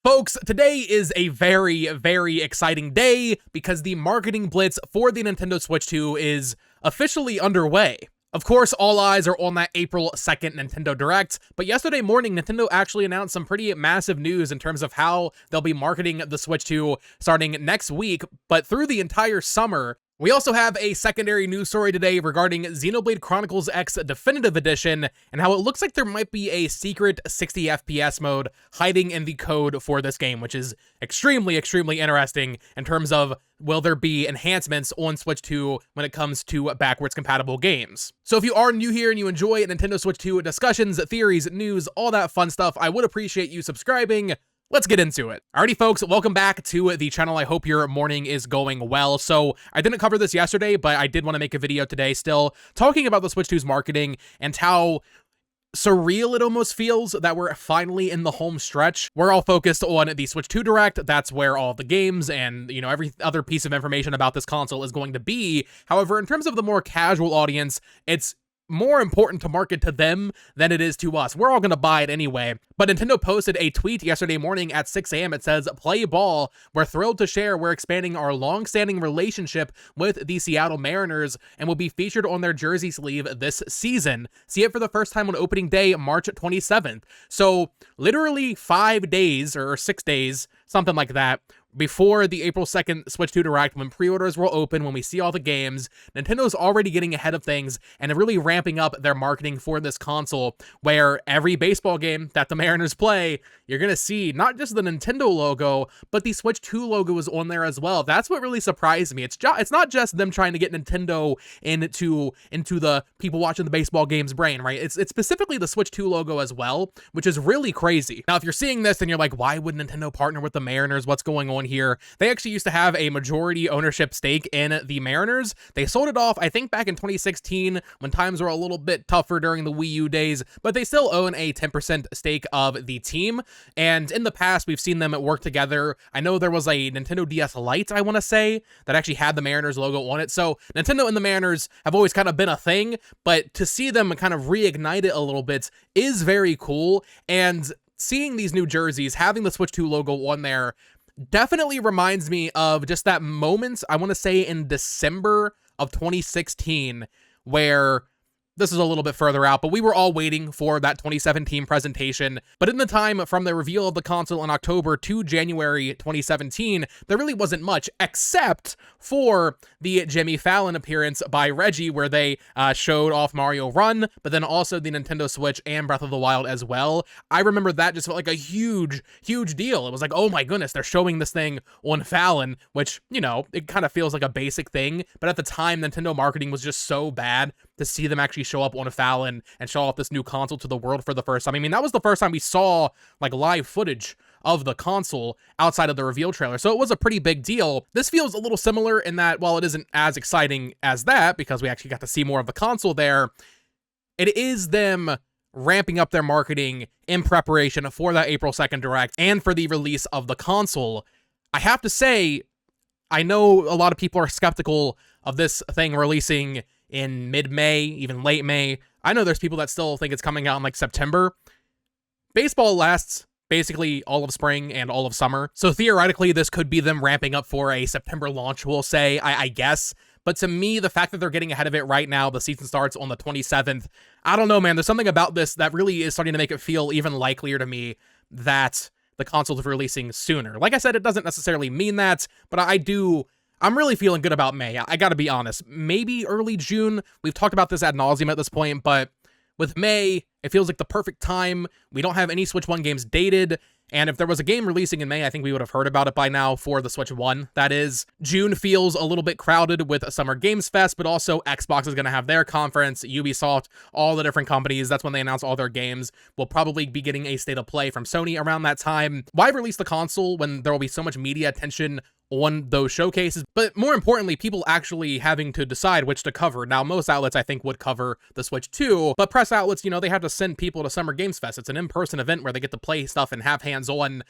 Folks, today is a very, very exciting day because the marketing blitz for the Nintendo Switch 2 is officially underway. Of course, all eyes are on that April 2nd Nintendo Direct, but yesterday morning, Nintendo actually announced some pretty massive news in terms of how they'll be marketing the Switch 2 starting next week, but through the entire summer. We also have a secondary news story today regarding Xenoblade Chronicles X Definitive Edition and how it looks like there might be a secret 60 FPS mode hiding in the code for this game, which is extremely, extremely interesting in terms of will there be enhancements on Switch 2 when it comes to backwards compatible games. So if you are new here and you enjoy Nintendo Switch 2 discussions, theories, news, all that fun stuff, I would appreciate you subscribing. Let's get into it. Alrighty, folks, welcome back to the channel. I hope your morning is going well. So I didn't cover this yesterday, but I did want to make a video today still talking about the Switch 2's marketing and how surreal it almost feels that we're finally in the home stretch. We're all focused on the Switch 2 Direct. That's where all the games and, every other piece of information about this console is going to be. However, in terms of the more casual audience, it's more important to market to them than it is to us. We're all going to buy it anyway. But Nintendo posted a tweet yesterday morning at 6 a.m. It says, "Play ball. We're thrilled to share we're expanding our long-standing relationship with the Seattle Mariners and will be featured on their jersey sleeve this season. See it for the first time on opening day, March 27th. So literally 5 days or 6 days, something like that, before the April 2nd Switch 2 Direct, when pre-orders will open, when we see all the games, Nintendo's already getting ahead of things and really ramping up their marketing for this console, where every baseball game that the Mariners play, you're going to see not just the Nintendo logo, but the Switch 2 logo is on there as well. That's what really surprised me. It's not just them trying to get Nintendo into the people watching the baseball games brain, right? It's specifically the Switch 2 logo as well, which is really crazy. Now, if you're seeing this and you're like, why would Nintendo partner with the Mariners? What's going on here? They actually used to have a majority ownership stake in the Mariners. They sold it off, I think, back in 2016 when times were a little bit tougher during the Wii U days, but they still own a 10% stake of the team. And in the past, we've seen them work together. I know there was a Nintendo DS Lite, I want to say, that actually had the Mariners logo on it. So Nintendo and the Mariners have always kind of been a thing, but to see them kind of reignite it a little bit is very cool. And seeing these new jerseys, having the Switch 2 logo on there, definitely reminds me of just that moment, I want to say in December of 2016, where this is a little bit further out, but we were all waiting for that 2017 presentation. But in the time from the reveal of the console in October to January 2017, there really wasn't much except for the Jimmy Fallon appearance by Reggie, where they showed off Mario Run, but then also the Nintendo Switch and Breath of the Wild as well. I remember that just felt like a huge, huge deal. It was like, oh my goodness, they're showing this thing on Fallon, which, it kind of feels like a basic thing. But at the time, Nintendo marketing was just so bad to see them actually show up on a Fallon and show off this new console to the world for the first time. I mean, that was the first time we saw like live footage of the console outside of the reveal trailer. So it was a pretty big deal. This feels a little similar in that while it isn't as exciting as that, because we actually got to see more of the console there, it is them ramping up their marketing in preparation for that April 2nd Direct and for the release of the console. I have to say, I know a lot of people are skeptical of this thing releasing in mid-May, even late May. I know there's people that still think it's coming out in like September. Baseball lasts basically all of spring and all of summer, so theoretically this could be them ramping up for a September launch, we'll say, I guess. But to me, the fact that they're getting ahead of it right now, the season starts on the 27th, I don't know, man. There's something about this that really is starting to make it feel even likelier to me that the console is releasing sooner. Like I said, it doesn't necessarily mean that, but I'm really feeling good about May. I gotta be honest. Maybe early June. We've talked about this ad nauseum at this point, but with May, it feels like the perfect time. We don't have any Switch 1 games dated, and if there was a game releasing in May, I think we would have heard about it by now for the Switch 1, that is. June feels a little bit crowded with Summer Games Fest, but also Xbox is going to have their conference, Ubisoft, all the different companies. That's when they announce all their games. We'll probably be getting a State of Play from Sony around that time. Why release the console when there will be so much media attention on those showcases, but more importantly, people actually having to decide which to cover. Now, most outlets, I think, would cover the Switch 2, but press outlets, they have to send people to Summer Games Fest. It's an in-person event where they get to play stuff and have hands-on.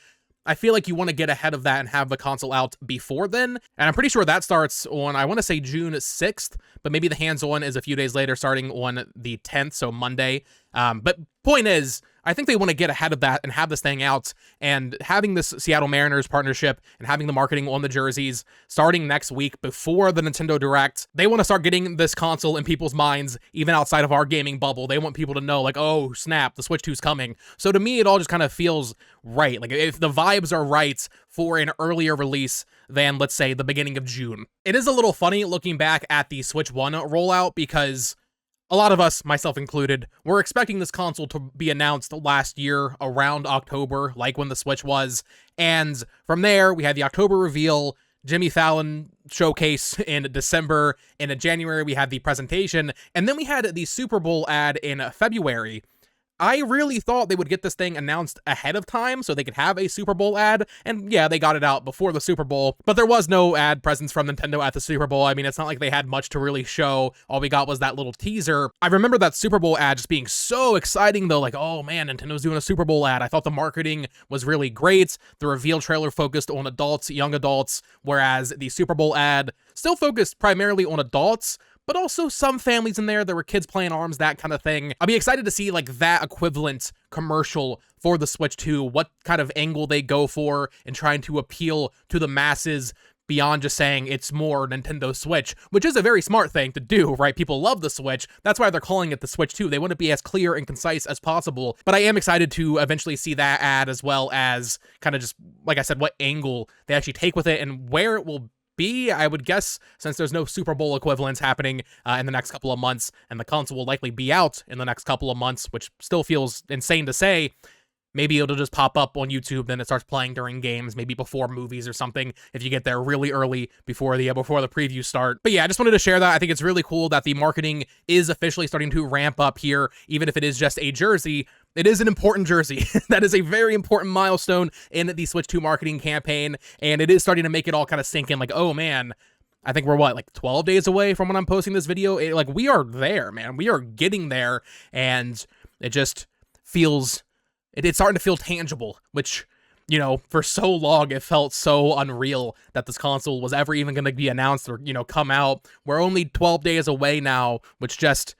I feel like you want to get ahead of that and have the console out before then, and I'm pretty sure that starts on, I want to say June 6th, but maybe the hands-on is a few days later, starting on the 10th, so Monday. But point is, I think they want to get ahead of that and have this thing out, and having this Seattle Mariners partnership and having the marketing on the jerseys starting next week before the Nintendo Direct. They want to start getting this console in people's minds, even outside of our gaming bubble. They want people to know, like, oh, snap, the Switch 2 is coming. So to me, it all just kind of feels right. Like, if the vibes are right for an earlier release than, let's say, the beginning of June. It is a little funny looking back at the Switch 1 rollout, because a lot of us, myself included, were expecting this console to be announced last year around October, like when the Switch was. And from there, we had the October reveal, Jimmy Fallon showcase in December, and in January we had the presentation, and then we had the Super Bowl ad in February. I really thought they would get this thing announced ahead of time so they could have a Super Bowl ad, and yeah, they got it out before the Super Bowl, but there was no ad presence from Nintendo at the Super Bowl. I mean, it's not like they had much to really show. All we got was that little teaser. I remember that Super Bowl ad just being so exciting, though, like, oh man, Nintendo's doing a Super Bowl ad. I thought the marketing was really great. The reveal trailer focused on adults, young adults, whereas the Super Bowl ad still focused primarily on adults, but also some families in there. There were kids playing arms, that kind of thing. I'll be excited to see like that equivalent commercial for the Switch 2, what kind of angle they go for in trying to appeal to the masses beyond just saying it's more Nintendo Switch, which is a very smart thing to do, right? People love the Switch. That's why they're calling it the Switch 2. They want to be as clear and concise as possible. But I am excited to eventually see that ad, as well as kind of just, like I said, what angle they actually take with it and where it will be. I would guess, since there's no Super Bowl equivalents happening in the next couple of months, and the console will likely be out in the next couple of months, which still feels insane to say, maybe it'll just pop up on YouTube, then it starts playing during games, maybe before movies or something, if you get there really early before the previews start. But yeah, I just wanted to share that. I think it's really cool that the marketing is officially starting to ramp up here, even if it is just a jersey. It is an important jersey. That is a very important milestone in the Switch 2 marketing campaign, and it is starting to make it all kind of sink in, like, oh man, I think we're like 12 days away from when I'm posting this video. Like, we are there, man. We are getting there, and it just feels, it's starting to feel tangible, which, you know, for so long it felt so unreal that this console was ever even going to be announced or, you know, come out. We're only 12 days away now, which just,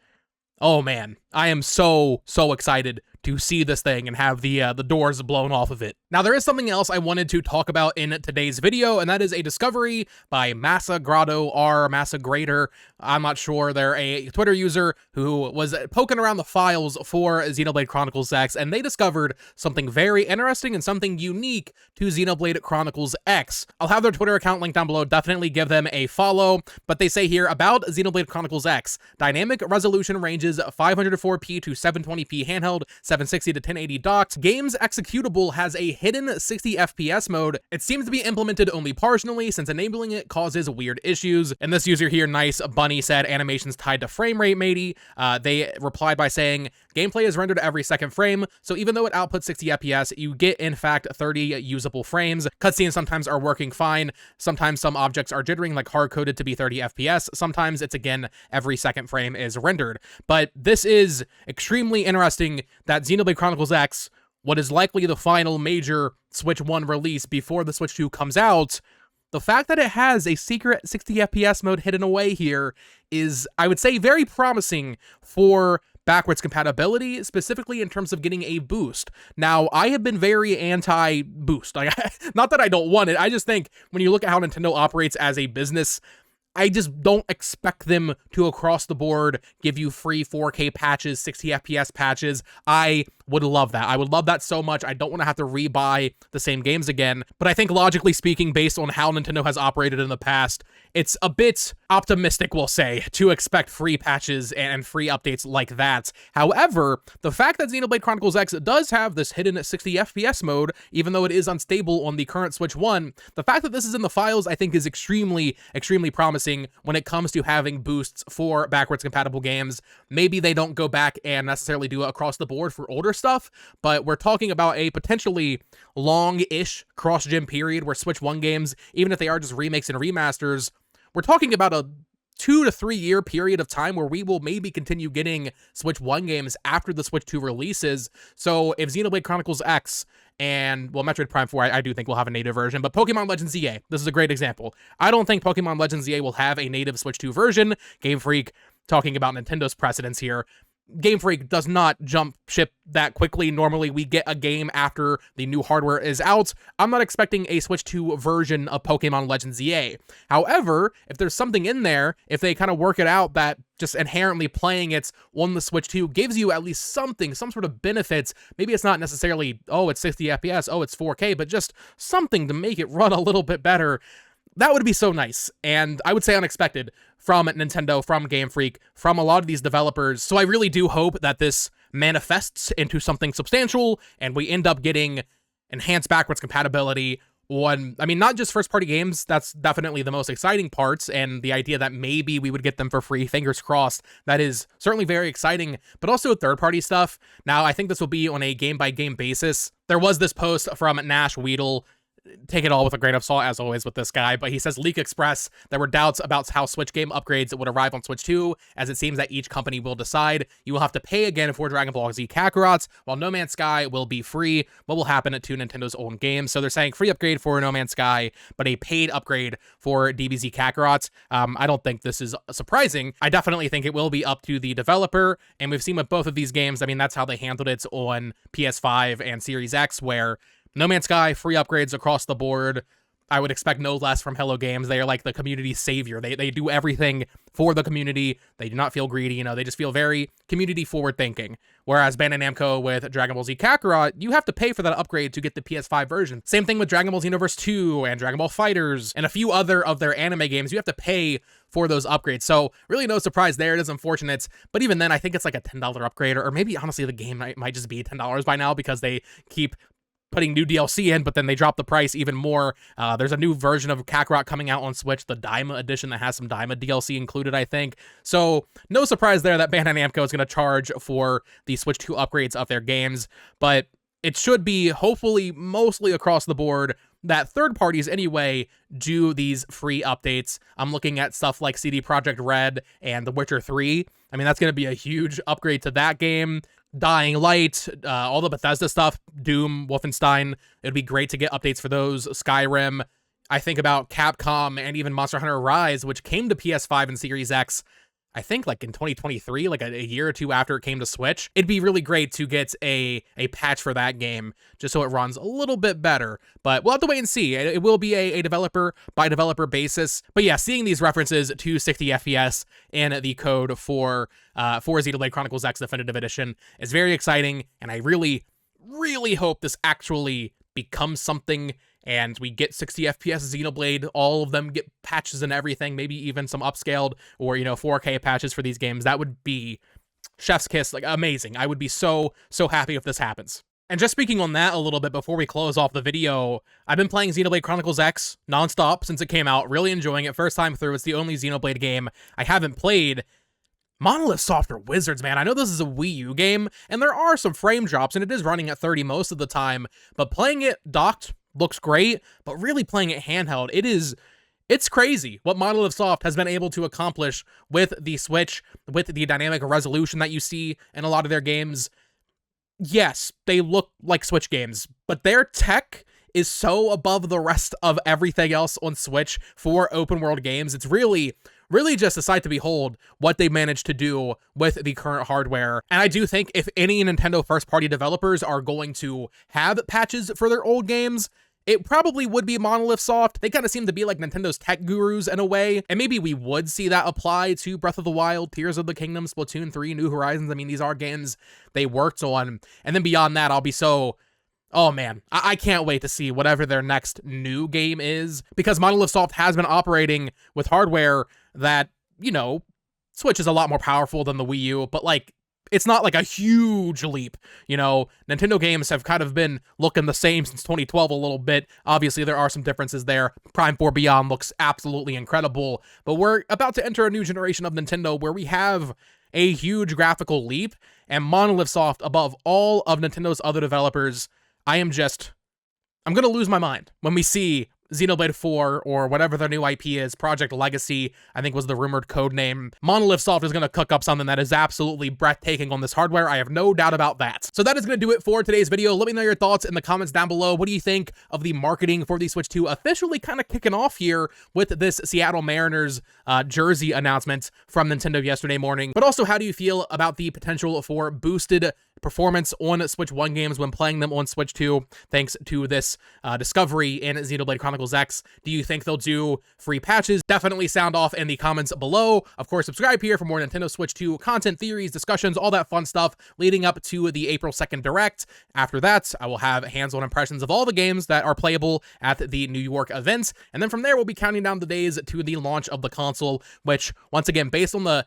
oh man, I am so excited to see this thing and have the doors blown off of it. Now, there is something else I wanted to talk about in today's video, and that is a discovery by Massa Grotto R, Massa Grader. I'm not sure. They're a Twitter user who was poking around the files for Xenoblade Chronicles X, and they discovered something very interesting and something unique to Xenoblade Chronicles X. I'll have their Twitter account linked down below. Definitely give them a follow. But they say here about Xenoblade Chronicles X, dynamic resolution ranges 504p to 720p handheld, 760 to 1080 docked. Game's executable has a hidden 60 FPS mode. It seems to be implemented only partially, since enabling it causes weird issues. And this user here, Nice Bunny, said animations tied to frame rate, matey. They replied by saying, gameplay is rendered every second frame, so even though it outputs 60 FPS, you get in fact 30 usable frames. Cutscenes sometimes are working fine. Sometimes some objects are jittering, like hard-coded to be 30 FPS. Sometimes it's, again, every second frame is rendered. But this is extremely interesting that Xenoblade Chronicles X, what is likely the final major Switch 1 release before the Switch 2 comes out, the fact that it has a secret 60 FPS mode hidden away here is, I would say, very promising for backwards compatibility, specifically in terms of getting a boost. Now, I have been very anti-boost. Like, not that I don't want it, I just think when you look at how Nintendo operates as a business, I just don't expect them to, across the board, give you free 4K patches, 60 FPS patches. I would love that. I would love that so much. I don't want to have to rebuy the same games again. But I think, logically speaking, based on how Nintendo has operated in the past, it's a bit optimistic, we'll say, to expect free patches and free updates like that. However, the fact that Xenoblade Chronicles X does have this hidden 60 FPS mode, even though it is unstable on the current Switch 1, the fact that this is in the files, I think, is extremely promising when it comes to having boosts for backwards compatible games. Maybe they don't go back and necessarily do it across the board for older stuff, but we're talking about a potentially long-ish cross-gen period where Switch 1 games, even if they are just remakes and remasters, we're talking about a 2 to 3 year period of time where we will maybe continue getting Switch 1 games after the Switch 2 releases. So if Xenoblade Chronicles X and, well, Metroid Prime 4, I do think will have a native version, but Pokemon Legends ZA, this is a great example. I don't think Pokemon Legends ZA will have a native Switch 2 version. Game Freak talking about Nintendo's precedence here. Game Freak does not jump ship that quickly. Normally, we get a game after the new hardware is out. I'm not expecting a Switch 2 version of Pokemon Legends EA. However, if there's something in there, if they kind of work it out that just inherently playing it on the Switch 2 gives you at least something, some sort of benefits, maybe it's not necessarily, oh, it's 60 FPS, oh, it's 4K, but just something to make it run a little bit better, that would be so nice, and I would say unexpected from Nintendo, from Game Freak, from a lot of these developers. So I really do hope that this manifests into something substantial, and we end up getting enhanced backwards compatibility on, I mean, not just first-party games, that's definitely the most exciting parts, and the idea that maybe we would get them for free, fingers crossed, that is certainly very exciting, but also third-party stuff. Now, I think this will be on a game-by-game basis. There was this post from Nash Weedle, take it all with a grain of salt, as always, with this guy, but he says, Leak Express, there were doubts about how Switch game upgrades would arrive on Switch 2, as it seems that each company will decide. You will have to pay again for Dragon Ball Z Kakarot, while No Man's Sky will be free. What will happen to Nintendo's own games? So they're saying free upgrade for No Man's Sky, but a paid upgrade for DBZ Kakarot. I don't think this is surprising. I definitely think it will be up to the developer, and we've seen with both of these games, I mean, that's how they handled it on PS5 and Series X, where No Man's Sky, free upgrades across the board. I would expect no less from Hello Games. They are like the community savior. They do everything for the community. They do not feel greedy, you know, they just feel very community forward thinking. Whereas Bandai Namco with Dragon Ball Z Kakarot, you have to pay for that upgrade to get the PS5 version. Same thing with Dragon Ball Xenoverse 2 and Dragon Ball FighterZ and a few other of their anime games. You have to pay for those upgrades. So really no surprise there. It is unfortunate. But even then, I think it's like a $10 upgrade, or maybe honestly the game might just be $10 by now because they keep putting new DLC in, but then they drop the price even more. There's a new version of Kakarot coming out on Switch, the Daima edition that has some Daima DLC included, I think. So no surprise there that Bandai Namco is going to charge for the Switch 2 upgrades of their games, but it should be hopefully mostly across the board that third parties anyway do these free updates. I'm looking at stuff like CD Projekt Red and The Witcher 3. I mean, that's going to be a huge upgrade to that game. Dying Light, all the Bethesda stuff, Doom, Wolfenstein, it'd be great to get updates for those. Skyrim, I think about Capcom and even Monster Hunter Rise, which came to PS5 and Series X, I think like in 2023, like a year or two after it came to Switch. It'd be really great to get a patch for that game, just so it runs a little bit better. But we'll have to wait and see. It will be a developer by developer basis. But yeah, seeing these references to 60 FPS in the code for Xenoblade Chronicles X Definitive Edition is very exciting, and I really, really hope this actually becomes something and we get 60 FPS Xenoblade, all of them get patches and everything, maybe even some upscaled or, you know, 4K patches for these games. That would be chef's kiss, like amazing. I would be so happy if this happens. And just speaking on that a little bit before we close off the video, I've been playing Xenoblade Chronicles X nonstop since it came out, really enjoying it. First time through, it's the only Xenoblade game I haven't played. Monolith Soft are wizards, man. I know this is a Wii U game, and there are some frame drops, and it is running at 30 most of the time, but playing it docked looks great, but really playing it handheld, it's crazy what Monolith Soft has been able to accomplish with the Switch, with the dynamic resolution that you see in a lot of their games. Yes, they look like Switch games, but their tech is so above the rest of everything else on Switch for open world games. It's really just a sight to behold what they managed to do with the current hardware. And I do think if any Nintendo first-party developers are going to have patches for their old games, it probably would be Monolith Soft. They kind of seem to be like Nintendo's tech gurus in a way, and maybe we would see that apply to Breath of the Wild, Tears of the Kingdom, Splatoon 3, New Horizons. I mean, these are games they worked on. And then beyond that, I'll be so... oh man, I can't wait to see whatever their next new game is, because Monolith Soft has been operating with hardware that, you know, Switch is a lot more powerful than the Wii U, but like, it's not like a huge leap, you know. Nintendo games have kind of been looking the same since 2012 a little bit. Obviously, there are some differences there. Prime 4 Beyond looks absolutely incredible, but we're about to enter a new generation of Nintendo where we have a huge graphical leap, and Monolith Soft, above all of Nintendo's other developers, I'm going to lose my mind when we see Xenoblade 4, or whatever their new IP is, Project Legacy, I think was the rumored code name, Monolith Soft is going to cook up something that is absolutely breathtaking on this hardware. I have no doubt about that. So that is going to do it for today's video. Let me know your thoughts in the comments down below. What do you think of the marketing for the Switch 2 officially kind of kicking off here with this Seattle Mariners jersey announcement from Nintendo yesterday morning? But also, how do you feel about the potential for boosted performance on Switch 1 games when playing them on Switch 2, thanks to this discovery in Xenoblade Chronicles X? Do you think they'll do free patches? Definitely sound off in the comments below. Of course, subscribe here for more Nintendo Switch 2 content, theories, discussions, all that fun stuff leading up to the April 2nd Direct. After that, I will have hands-on impressions of all the games that are playable at the New York event, and then from there, we'll be counting down the days to the launch of the console, which, once again, based on the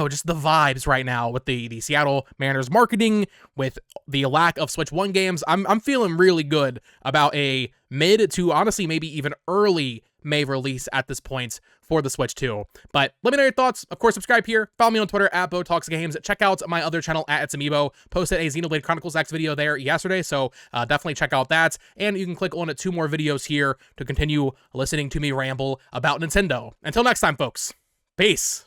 just the vibes right now with the Seattle Mariners marketing, with the lack of Switch 1 games, I'm feeling really good about a mid to honestly maybe even early May release at this point for the Switch 2. But let me know your thoughts. Of course, subscribe here. Follow me on Twitter at BoTalksGames. Check out my other channel at itsamiibo. Posted a Xenoblade Chronicles X video there yesterday, so definitely check out that. And you can click on 2 more videos here to continue listening to me ramble about Nintendo. Until next time, folks. Peace.